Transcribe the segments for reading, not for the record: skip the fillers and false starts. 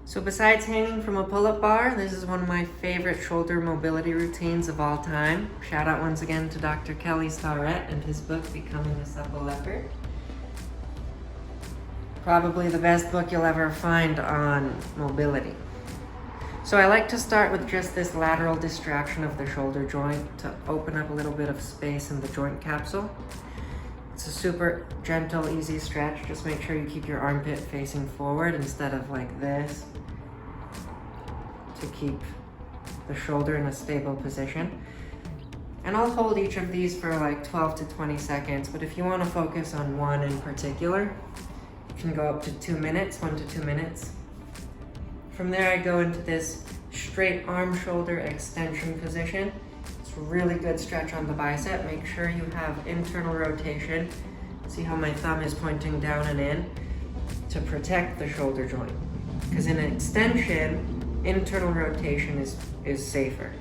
So besides hanging from a pull-up bar, this is one of my favorite shoulder mobility routines of all time. Shout out once again to Dr. Kelly Starrett and his book, Becoming a Supple Leopard. Probably the best book you'll ever find on mobility. So I like to start with just this lateral distraction of the shoulder joint to open up a little bit of space in the joint capsule. It's a super gentle, easy stretch. Just make sure you keep your armpit facing forward instead of like this to keep the shoulder in a stable position. And I'll hold each of these for like 12 to 20 seconds, but if you want to focus on one in particular, you can go up to 2 minutes, 1 to 2 minutes. From there, I go into this straight arm shoulder extension position. It's a really good stretch on the bicep. Make sure you have internal rotation. See how my thumb is pointing down and in to protect the shoulder joint. Because in an extension, internal rotation is safer.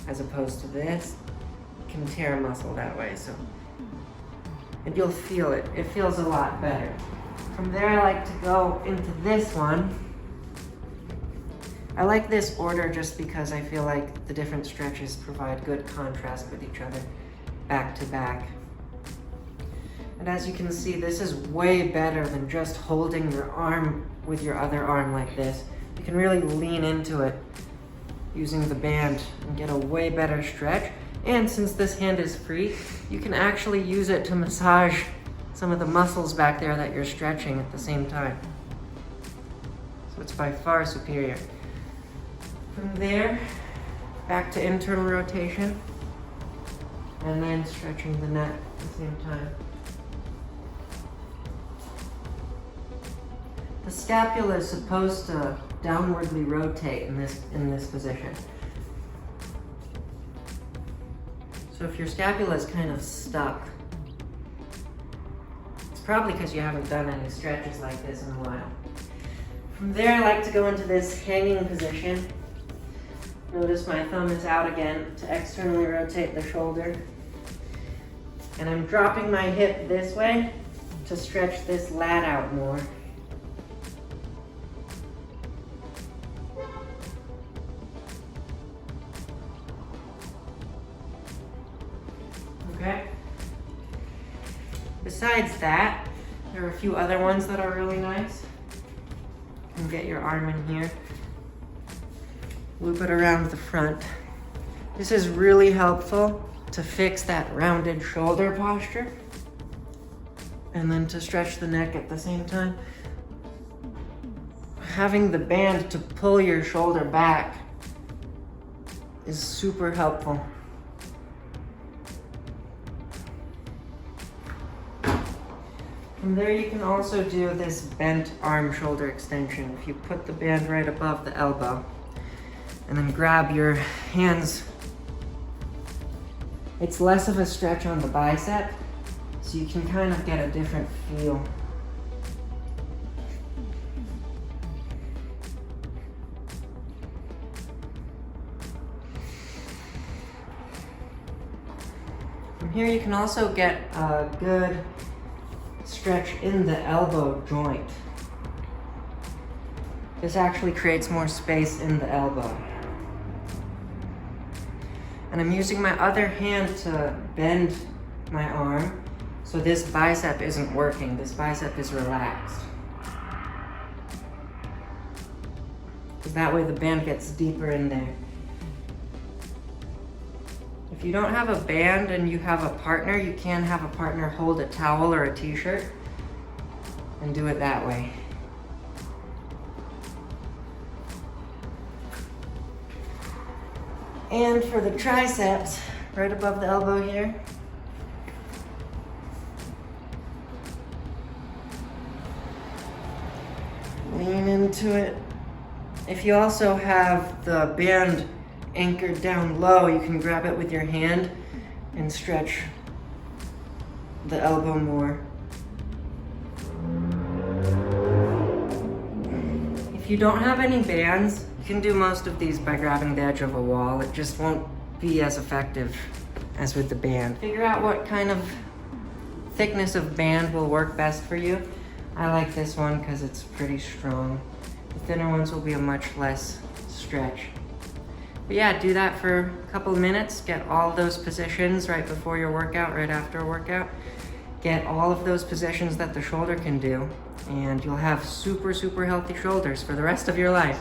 As opposed to this, you can tear a muscle that way. And you'll feel it. It feels a lot better. From there, I like to go into this one. I like this order just because I feel like the different stretches provide good contrast with each other, back to back. And as you can see, this is way better than just holding your arm with your other arm like this. You can really lean into it using the band and get a way better stretch. And since this hand is free, you can actually use it to massage some of the muscles back there that you're stretching at the same time. So it's by far superior. From there, back to internal rotation, and then stretching the neck at the same time. The scapula is supposed to downwardly rotate in this position. So if your scapula is kind of stuck, it's probably because you haven't done any stretches like this in a while. From there, I like to go into this hanging position. Notice my thumb is out again to externally rotate the shoulder. And I'm dropping my hip this way to stretch this lat out more. Okay. Besides that, there are a few other ones that are really nice. You can get your arm in here. Loop it around the front. This is really helpful to fix that rounded shoulder posture and then to stretch the neck at the same time. Having the band to pull your shoulder back is super helpful. From there, you can also do this bent arm shoulder extension. If you put the band right above the elbow, and then grab your hands. It's less of a stretch on the bicep, so you can kind of get a different feel. From here, you can also get a good stretch in the elbow joint. This actually creates more space in the elbow. And I'm using my other hand to bend my arm, so this bicep isn't working. This bicep is relaxed. Because that way the band gets deeper in there. If you don't have a band and you have a partner, you can have a partner hold a towel or a t-shirt and do it that way. And for the triceps, right above the elbow here, lean into it. If you also have the band anchored down low, you can grab it with your hand and stretch the elbow more. If you don't have any bands, you can do most of these by grabbing the edge of a wall. It just won't be as effective as with the band. Figure out what kind of thickness of band will work best for you. I like this one because it's pretty strong. The thinner ones will be a much less stretch. But yeah, do that for a couple of minutes. Get all those positions right before your workout, right after a workout. Get all of those positions that the shoulder can do, and you'll have super, super healthy shoulders for the rest of your life.